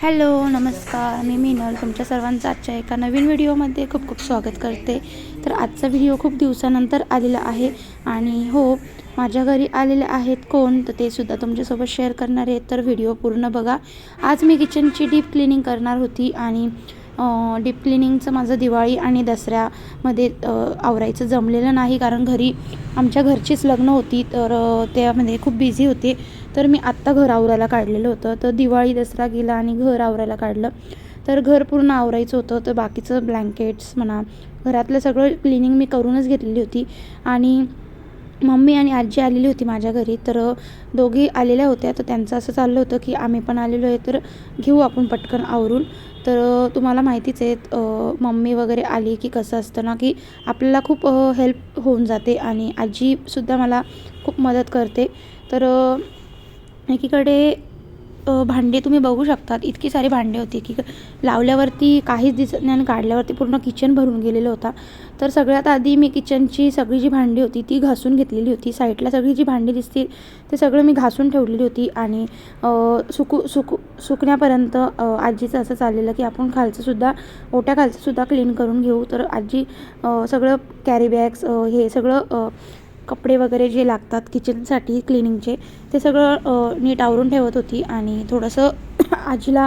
Hello, नमस्कार. मी मीनल तुमच्या सर्वांचं आजच्या एका नवीन व्हिडिओमध्ये खूप खूप स्वागत करते. तर आजचा व्हिडिओ खूप दिवसानंतर आलेला आहे आणि हो, माझ्या घरी आलेले आहेत कोण, तर ते सुद्धा तुमच्यासोबत शेअर करणार आहे. तर व्हिडिओ पूर्ण बघा. आज मी किचनची डीप क्लिनिंग करणार होती आणि डीप क्लिनिंगचं माझं दिवाळी आणि दसऱ्यामध्ये आवरायचं जमलेलं नाही, कारण घरी आमच्या घरचीच लग्न होती. तर त्यामध्ये खूप बिझी होते. तर मी आत्ता घर आवरायला काढलेलं होतं. तर दिवाळी दसरा गेला आणि घर आवरायला काढलं. तर घर पूर्ण आवरायचं होतं. तर बाकीचं ब्लँकेट्स म्हणा, घरातलं सगळं क्लिनिंग मी करूनच घेतलेली होती. आणि मम्मी आणि आजी आलेली होती माझ्या घरी. तर दोघी आलेल्या होत्या. तर त्यांचं असं चाललं होतं की आम्ही पण आलेलो आहे, तर घेऊ आपण पटकन आवरून. तर तुम्हाला माहितीच आहे, मम्मी वगैरे आली की कसं असतं ना, की आपल्याला खूप हेल्प होऊन जाते आणि आजीसुद्धा मला खूप मदत करते. तर एकीकडे भांडे तुम्ही बघू शकतात, इतकी सारी भांडे होती की लावल्यावरती काहीच दिसत नाही आणि काढल्यावरती पूर्ण किचन भरून गेलेलं होता. तर सगळ्यात आधी मी किचनची सगळी जी भांडी होती ती घासून घेतलेली होती. साईडला सगळी जी भांडी दिसतील ते सगळं मी घासून ठेवलेली होती. आणि सुकण्यापर्यंत आजीचं असं चाललेलं की आपण खालचंसुद्धा ओट्याखालचंसुद्धा क्लीन करून घेऊ. तर आजी सगळं कॅरी बॅग्स हे सगळं कपडे वगैरे जे लागतात किचनसाठी क्लिनिंगचे, ते सगळं नीट आवरून ठेवत होती. आणि थोडंसं आजीला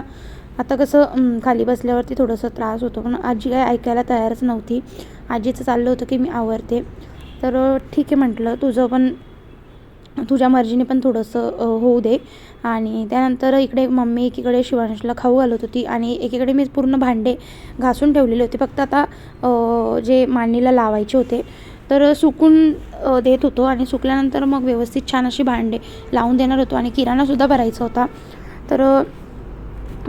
आता कसं खाली बसल्यावरती थोडंसं त्रास होतो, पण आजी काय ऐकायला तयारच नव्हती. आजीचं चाललं होतं की मी आवरते. तर ठीक आहे म्हटलं, तुझ्या मर्जीने पण थोडंसं होऊ दे. आणि त्यानंतर इकडे मम्मी एकीकडे शिवांशला खाऊ घालत होती आणि एकीकडे मी पूर्ण भांडे घासून ठेवलेले होते. फक्त आता जे मांडणीला लावायचे होते तर सुकून देत होतो आणि सुकल्यानंतर मग व्यवस्थित छान अशी भांडे लावून देणार होतो आणि किराणासुद्धा भरायचा होता. तर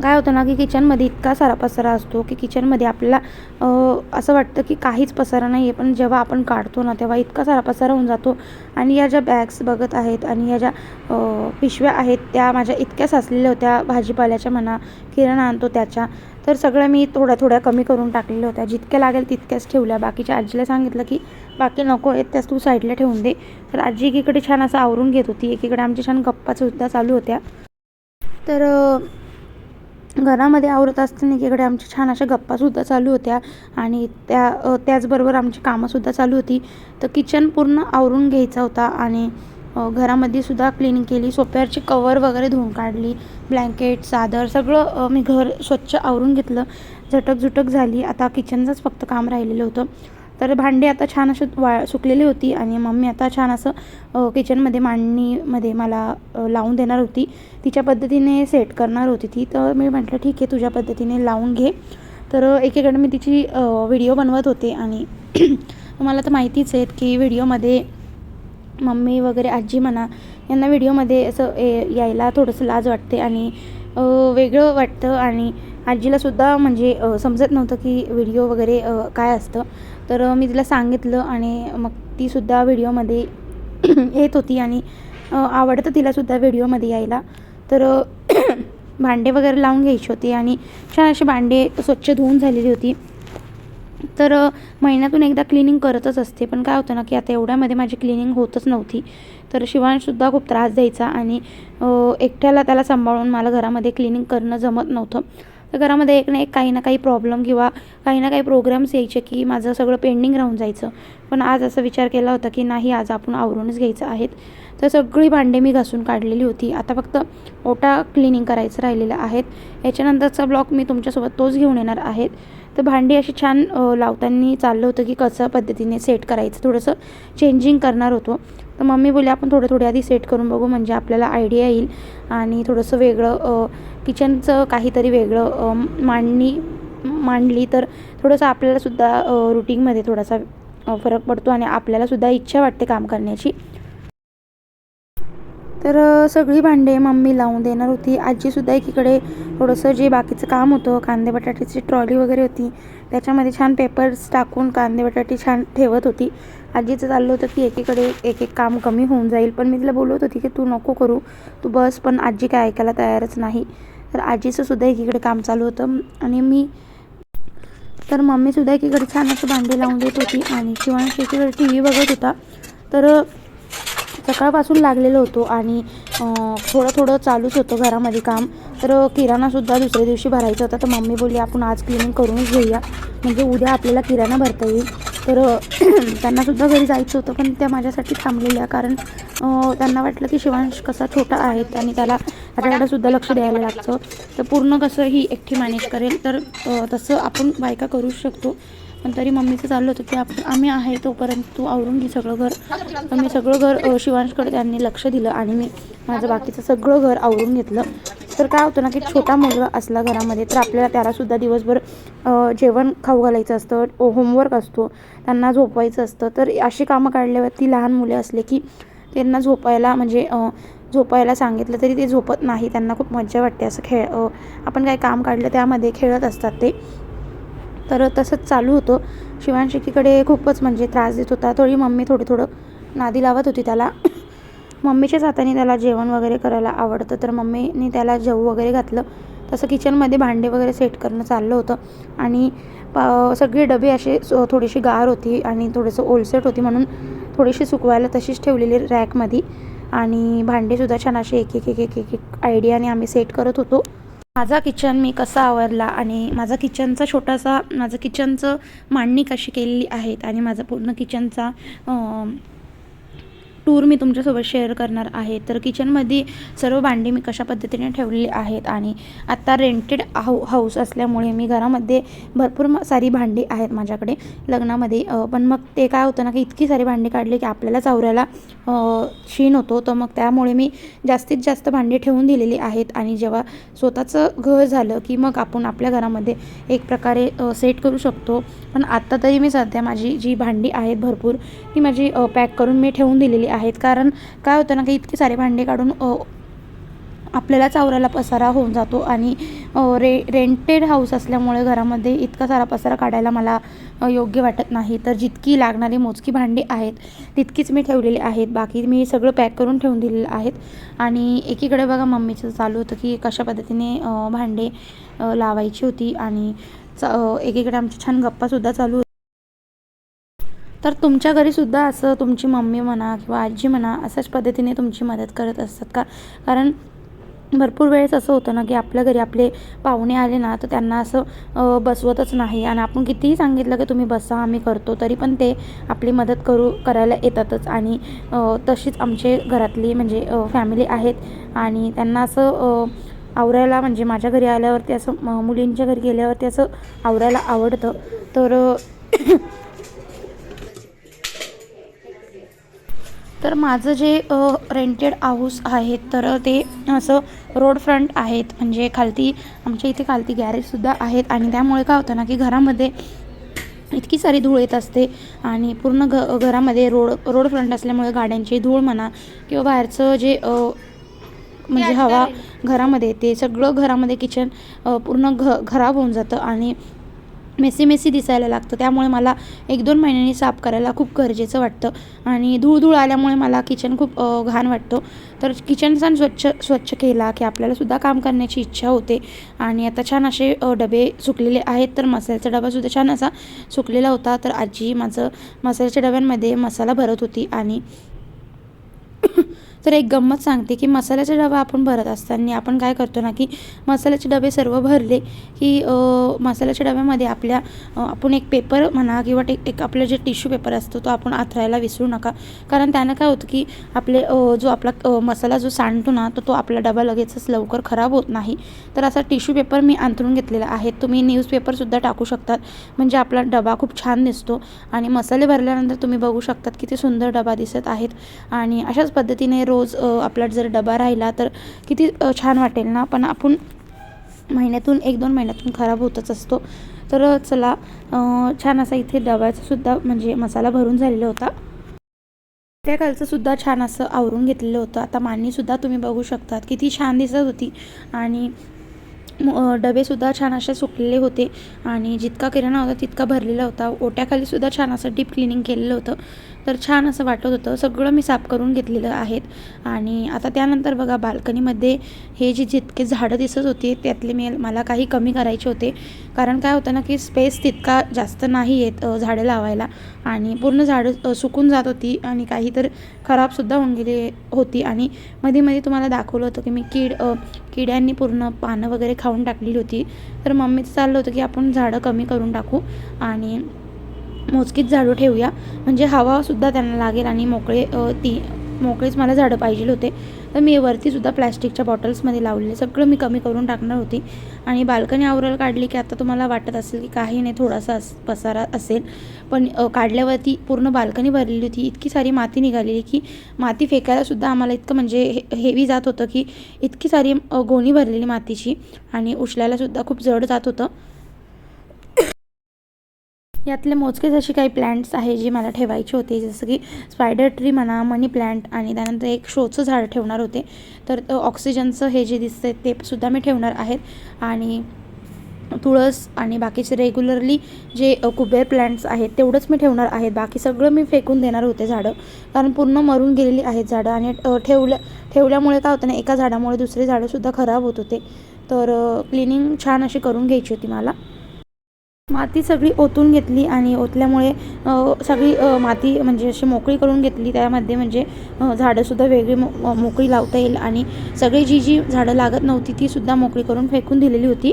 काय होतं ना, की किचनमध्ये इतका सारा पसारा असतो की किचनमध्ये आपल्याला असं वाटतं की काहीच पसारा नाही आहे, पण जेव्हा आपण काढतो ना तेव्हा इतका सारा पसारा होऊन जातो. आणि या ज्या बॅग्स बघत आहेत आणि या ज्या पिशव्या आहेत त्या माझ्या इतक्या साचलेल्या होत्या, भाजीपाल्याच्या म्हणा, किराणा आणतो त्याच्या. तर सगळ्या मी थोड्या थोड्या कमी करून टाकलेल्या होत्या. जितक्या लागेल तितक्याच ठेवल्या. बाकीच्या आजीला सांगितलं की बाकी नको आहेत त्याच तू साईडला ठेवून दे. तर आजी एकीकडे छान असं आवरून घेत होती, एकीकडे आमच्या छान गप्पासुद्धा चालू होत्या. तर घरामध्ये आवरत असताना एकीकडे आमच्या छान अशा गप्पासुद्धा चालू होत्या आणि त्याचबरोबर आमची कामंसुद्धा चालू होती. तर किचन पूर्ण आवरून घ्यायचा होता आणि घरामध्ये सुद्धा क्लिनिंग केली. सोफ्यावरची कवर वगैरे धुवून काढली, ब्लँकेट, चादर सगळं मी घर स्वच्छ आवरून घेतलं. झटक झाली. आता किचनचंच फक्त काम राहिलेलं होतं. तर भांडी आता छान अशी सुकलेली होती आणि मम्मी आता छान असं किचनमध्ये मांडणीमध्ये मला लावून देणार होती. तिच्या पद्धतीने सेट करणार होती ती. तर मी म्हटलं ठीक आहे, तुझ्या पद्धतीने लावून घे. तर एकीकडे मी तिची व्हिडिओ बनवत होते आणि तुम्हाला तर माहितीच आहेत की व्हिडिओमध्ये मम्मी वगैरे आजी म्हणा यांना व्हिडिओमध्ये असं यायला थोडंसं लाज वाटते आणि वेगळं वाटतं. आणि आजीलासुद्धा म्हणजे समजत नव्हतं की व्हिडिओ वगैरे काय असतं. तर मी तिला सांगितलं आणि मग तीसुद्धा व्हिडिओमध्ये येत होती आणि आवडतं तिलासुद्धा व्हिडिओमध्ये यायला. तर भांडे वगैरे लावून घ्यायची होती आणि छान अशी भांडे स्वच्छ धुवून झालेली होती. तर महिन्यातून एकदा क्लिनिंग करतच असते, पण काय होतं ना की आता एवढ्यामध्ये माझी क्लिनिंग होतच नव्हती. तर शिवांशसुद्धा खूप त्रास द्यायचा आणि एकट्याला त्याला सांभाळून मला घरामध्ये क्लिनिंग करणं जमत नव्हतं. तर घरामध्ये एक ना एक काही ना काही प्रॉब्लेम किंवा काही ना काही प्रोग्राम्स यायचे की माझं सगळं पेंडिंग राहून जायचं. पण आज असा विचार केला होता की नाही, आज आपण आवरूनच घ्यायचं आहेत. तर सगळी भांडे मी घासून काढलेली होती. आता फक्त ओटा क्लिनिंग करायचं राहिलेलं आहेत. याच्यानंतरचा ब्लॉग मी तुमच्यासोबत तोच घेऊन येणार आहेत. तर भांडी अशी छान लावताना चाललं होतं की कसं पद्धतीने सेट करायचं, थोडंसं चेंजिंग करणार होतो. तर मम्मी बोलली आपण थोडे आधी सेट करून बघू, म्हणजे आपल्याला आयडिया येईल आणि थोडंसं वेगळं किचनचं काहीतरी वेगळं मांडली तर थोडंसं आपल्यालासुद्धा रुटीनमध्ये थोडासा फरक पडतो आणि आपल्यालासुद्धा इच्छा वाटते काम करण्याची. तर सगळी भांडे मम्मी लावून देणार होती. आजीसुद्धा एकीकडे थोडंसं जे बाकीचं काम होतं, कांदे बटाट्याची ट्रॉली वगैरे होती त्याच्यामध्ये छान पेपर्स टाकून कांदे बटाटे छान ठेवत होती. आजीचं चाललं होतं की एकीकडे एक काम कमी होऊन जाईल, पण मी तिला बोलत होती की तू नको करू, तू बस. पण आजी काय ऐकायला तयारच नाही. तर आजीचंसुद्धा एकीकडे काम चालू होतं आणि मम्मीसुद्धा एकीकडे छान असं भांडे लावून देत होती आणि शिवांश एकीकडे TV बघत होता. तर सकाळपासून लागलेलो होतो आणि थोडं थोडं चालूच होतं घरामध्ये काम. तर किराणासुद्धा दुसऱ्या दिवशी भरायचा होता. तर मम्मी बोलली आपण आज क्लिनिंग करूनच घेऊया, म्हणजे उद्या आपल्याला किराणा भरता येईल. तर त्यांनासुद्धा घरी जायचं होतं, पण त्या माझ्यासाठी थांबलेल्या, कारण त्यांना वाटलं की शिवांश कसा छोटा आहे आणि त्याच्याकडेसुद्धा लक्ष द्यायला लागतं. तर पूर्ण कसं ही एकटी मॅनेज करेल, तर तसं आपण बायका करू शकतो. पण तरी मम्मीचं चाललं होतं की आम्ही आहे तोपर्यंत तू आवरून घे सगळं घर. तर मी सगळं घर शिवांशकडे त्यांनी लक्ष दिलं आणि मी माझं बाकीचं सगळं घर आवरून घेतलं. तर काय होतं ना की छोटा मुलगा असला घरामध्ये तर आपल्याला त्यालासुद्धा दिवसभर जेवण खाऊ घालायचं असतं, होमवर्क असतो, त्यांना झोपवायचं असतं. तर अशी कामं काढल्यावरती लहान मुले असले की त्यांना झोपायला म्हणजे झोपायला सांगितलं तरी ते झोपत नाही. त्यांना खूप मज्जा वाटते असं आपण काय काम काढलं त्यामध्ये खेळत असतात ते. तर तसंच चालू होतं. शिवांश एकीकडे खूपच म्हणजे त्रास देत होता. तरी मम्मी थोडं नादी लावत होती त्याला. मम्मीच्याच हाताने त्याला जेवण वगैरे करायला आवडतं, तर मम्मीने त्याला जेवू वगैरे घातलं. तसं किचनमध्ये भांडे वगैरे सेट करणं चाललं होतं आणि सगळे डबे असे थोडीशी गार होती आणि थोडंसं ओलसट होती, म्हणून थोडीशी सुकवायला तशीच ठेवलेली रॅकमध्ये. आणि भांडेसुद्धा छान असे एक आयडियाने आम्ही सेट करत होतो. माझा किचन मी कसा आवरला आणि माझा किचनचं मांडणी कशी केलेली आहेत आणि माझा पूर्ण किचनचा टूर मी तुमच्यासोबत शेअर करणार आहे. तर किचनमध्ये सर्व भांडी मी कशा पद्धतीने ठेवलेली आहेत आणि आत्ता रेंटेड हाऊस असल्यामुळे मी घरामध्ये भरपूर सारी भांडी आहेत माझ्याकडे लग्नामध्ये. पण मग ते काय होतं ना की इतकी सारी भांडी काढली की आपल्यालाच आवरायला शीण होतो. तर मग त्यामुळे मी जास्तीत जास्त भांडी ठेवून दिलेली आहेत आणि जेव्हा स्वतःचं घर झालं की मग आपण आपल्या घरामध्ये एक प्रकारे सेट करू शकतो. पण आत्ता तरी मी सध्या माझी जी भांडी आहेत भरपूर ती माझी पॅक करून मी ठेवून दिलेली आहेत. कारण काय होतं ना की इतके सारे भांडे काढून आपल्यालाच आवरायला पसारा होऊन जातो आणि रेंटेड हाऊस असल्यामुळे घरामध्ये इतका सारा पसारा काढायला मला योग्य वाटत नाही. तर जितकी लागणारी मोजकी भांडी आहेत तितकीच मी ठेवलेली आहेत. बाकी मी सगळं पॅक करून ठेवून दिलेलं आहेत. आणि एकीकडे बघा मम्मीचं चालू होतं की कशा पद्धतीने भांडे लावायची होती आणि एकीकडे आमच्या छान गप्पासुद्धा चालू होत्या. तर तुमच्या घरीसुद्धा असं तुमची मम्मी म्हणा किंवा आजी म्हणा अशाच पद्धतीने तुमची मदत करत असतात का? कारण भरपूर वेळेस असं होतं ना की आपल्या घरी आपले पाहुणे आले ना तर त्यांना असं बसवतच नाही आणि आपण कितीही सांगितलं की तुम्ही बसा आम्ही करतो तरी पण ते आपली मदत करायला येतातच. आणि तशीच आमचे घरातली म्हणजे फॅमिली आहेत आणि त्यांना असं आवरायला म्हणजे माझ्या घरी आल्यावरती असं मुलींच्या घरी गेल्यावरती असं आवरायला आवडतं. तर माझं जे रेंटेड हाऊस आहे तर ते असं रोड फ्रंट आहेत, म्हणजे आमच्या इथे खालती गॅरेजसुद्धा आहेत आणि त्यामुळे काय होतं ना की घरामध्ये इतकी सारी धूळ येत असते आणि पूर्ण घरामध्ये रोड फ्रंट असल्यामुळे गाड्यांची धूळ म्हणा किंवा बाहेरचं जे म्हणजे हवा घरामध्ये येते, सगळं घरामध्ये किचन पूर्ण खराब होऊन जातं आणि मेसी दिसायला लागतं. त्यामुळे मला 1-2 महिन्यांनी साफ करायला खूप गरजेचं वाटतं आणि धूळ आल्यामुळे मला किचन खूप घाण वाटतो. तर किचन छान स्वच्छ केला की आपल्यालासुद्धा काम करण्याची इच्छा होते. आणि आता छान असे डबे सुकलेले आहेत. तर मसाल्याचा डबासुद्धा छान असा सुकलेला होता. तर आजी माझं मसाल्याच्या डब्यांमध्ये मसाला भरत होती आणि तर एक गंमत सांगते की मसाल्याचा डबा आपण भरत असताना आपण काय करतो ना की मसाल्याचे डबे सर्व भरले की मसाल्याच्या डब्यामध्ये आपण एक पेपर म्हणा किंवा एक आपलं जे टिश्यू पेपर असतो तो आपण आथरायला विसरू नका. कारण त्यानं काय होतं की जो आपला मसाला जो सांडतो ना तो आपला डबा लगेचच लवकर खराब होत नाही. तर असा टिश्यू पेपर मी अंथरून घेतलेला आहे. तुम्ही न्यूजपेपरसुद्धा टाकू शकतात, म्हणजे आपला डबा खूप छान दिसतो. आणि मसाले भरल्यानंतर तुम्ही बघू शकतात किती सुंदर डबा दिसत आहेत. आणि अशाच पद्धतीने रोज आपला जर डबा राहिला तर किती छान वाटेल ना. पण आपण महिन्यातून 1-2 महिन्यातून खराब होतच असतो. तर चला छान असा इथे डब्याचासुद्धा म्हणजे मसाला भरून झालेला होता. त्या खालचंसुद्धा छान असं आवरून घेतलेलं होतं. आता मांडणीसुद्धा तुम्ही बघू शकतात किती छान दिसत होती आणि डबेसुद्धा छान असे सुकलेले होते आणि जितका किराणा होता तितका भरलेला होता. ओट्याखालीसुद्धा छान असं डीप क्लिनिंग केलेलं होतं. तर छान असं वाटत होतं. सगळं मी साफ करून घेतलेलं आहेत आणि आता त्यानंतर बघा बाल्कनीमध्ये हे जितके झाडं दिसत होते त्यातले मला काही कमी करायचे होते. कारण काय होतं ना की स्पेस तितका जास्त नाही आहेत झाडं लावायला आणि पूर्ण झाडं सुकून जात होती आणि काही तर खराबसुद्धा होऊन गेली होती. आणि मध्ये तुम्हाला दाखवलं होतं की मी किड्यांनी पूर्ण पानं वगैरे खाऊन टाकलेली होती. तर मम्मीचं चाललं होतं की आपण झाडं कमी करून टाकू आणि मोजकीच झाडं ठेवूया, म्हणजे हवासुद्धा त्यांना लागेल आणि मोकळेच मला झाडं पाहिजे होते. तर मी वरतीसुद्धा प्लॅस्टिकच्या बॉटल्समध्ये लावलेले सगळं मी कमी करून टाकणार होती. आणि बाल्कनी आवरायला काढली की आता तुम्हाला वाटत असेल की काही नाही, थोडासा पसारा असेल, पण काढल्यावरती पूर्ण बाल्कनी भरलेली होती. इतकी सारी माती निघालेली की माती फेकायलासुद्धा आम्हाला इतकं म्हणजे हेवी जात होतं की इतकी सारी गोणी भरलेली मातीची आणि उचलायलासुद्धा खूप जड जात होतं. यातले मोजकेच असे काही प्लॅन्ट्स आहे जे मला ठेवायचे होते, जसं की स्पायडर ट्री म्हणा, मनी प्लॅन्ट आणि त्यानंतर एक शोचं झाड ठेवणार होते. तर ऑक्सिजनचं हे जे दिसतंय ते सुद्धा मी ठेवणार आहेत आणि तुळस आणि बाकीचे रेग्युलरली जे कुबेर प्लॅन्ट्स आहेत तेवढंच मी ठेवणार आहेत. बाकी सगळं मी फेकून देणार होते झाडं, कारण पूर्ण मरून गेलेली आहेत झाडं आणि ठेवल्यामुळे काय होतं ना, एका झाडामुळे दुसरे झाडंसुद्धा खराब होत होते. तर क्लिनिंग छान अशी करून घ्यायची होती मला. माती सगळी ओतून घेतली आणि ओतल्यामुळे सगळी माती म्हणजे अशी मोकळी करून घेतली. त्यामध्ये म्हणजे झाडंसुद्धा वेगळी मोकळी लावता येईल आणि सगळी जी झाडं लागत नव्हती तीसुद्धा मोकळी करून फेकून दिलेली होती.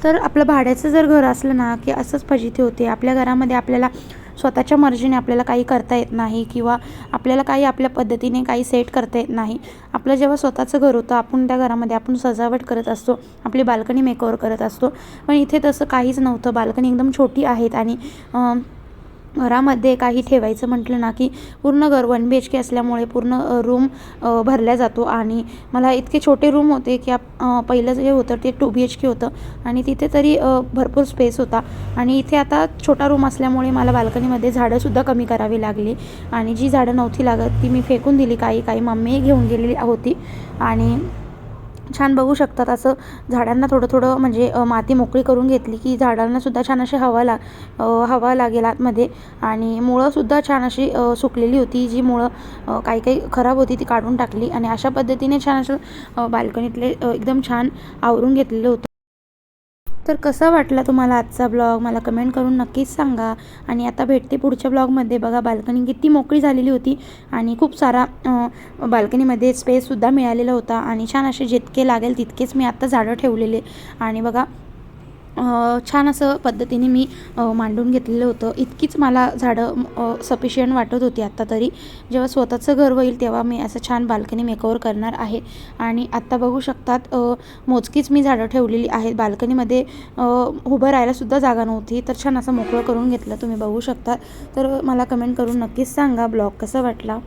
तर आपलं भाड्याचं जर घर असलं ना की असंच फजिती होते. आपल्या घरामध्ये आपल्याला स्वतःच्या मर्जीने आपल्याला काही करता येत नाही किंवा आपल्याला काही आपल्या पद्धतीने काही सेट करता येत नाही. आपलं जेव्हा स्वतःचं घर होतं, आपण त्या घरामध्ये आपण सजावट करत असतो, आपली बाल्कनी मेकओव्हर करत असतो. पण इथे तसं काहीच नव्हतं. बाल्कनी एकदम छोटी आहेत आणि घरामध्ये काही ठेवायचं म्हटलं ना की पूर्ण घर 1 BHK असल्यामुळे पूर्ण रूम भरल्या जातो आणि मला इतके छोटे रूम होते की पहिलं जे होतं ते 2 BHK होतं आणि तिथे तरी भरपूर स्पेस होता. आणि इथे आता छोटा रूम असल्यामुळे मला बाल्कनीमध्ये झाडंसुद्धा कमी करावी लागली आणि जी झाडं नव्हती लागत ती मी फेकून दिली. काही मम्मी घेऊन गेलेली होती आणि छान बघू शकतात असं झाडांना थोडं म्हणजे माती मोकळी करून घेतली की झाडांनासुद्धा छान अशी हवा लागेल आतमध्ये. आणि मुळंसुद्धा छान अशी सुकलेली होती. जी मुळं काही खराब होती ती काढून टाकली आणि अशा पद्धतीने छान असं बाल्कनीतले एकदम छान आवरून घेतलेलं होतं. तर कसा वाटला तुम्हाला आजचा ब्लॉग मला कमेंट करून नक्कीच सांगा. आणि आता भेटते पुढच्या ब्लॉगमध्ये. बघा बाल्कनी किती मोकळी झालेली होती आणि खूप सारा बाल्कनीमध्ये स्पेससुद्धा मिळालेला होता आणि छान असे जितके लागेल तितकेच मी आत्ता झाडं ठेवलेले आणि बघा छान असं पद्धतीने मी मांडून घेतलेलं होतं. इतकीच मला झाडं सफिशियंट वाटत होती. आत्ता तरी जेव्हा स्वतःचं घर होईल तेव्हा मी असं छान बाल्कनी मेकओव्हर करणार आहे. आणि आत्ता बघू शकतात मोजकीच मी झाडं ठेवलेली आहेत. बाल्कनीमध्ये उभं राहायलासुद्धा जागा नव्हती, तर छान असं मोकळं करून घेतलं तुम्ही बघू शकता. तर मला कमेंट करून नक्कीच सांगा ब्लॉग कसा वाटला.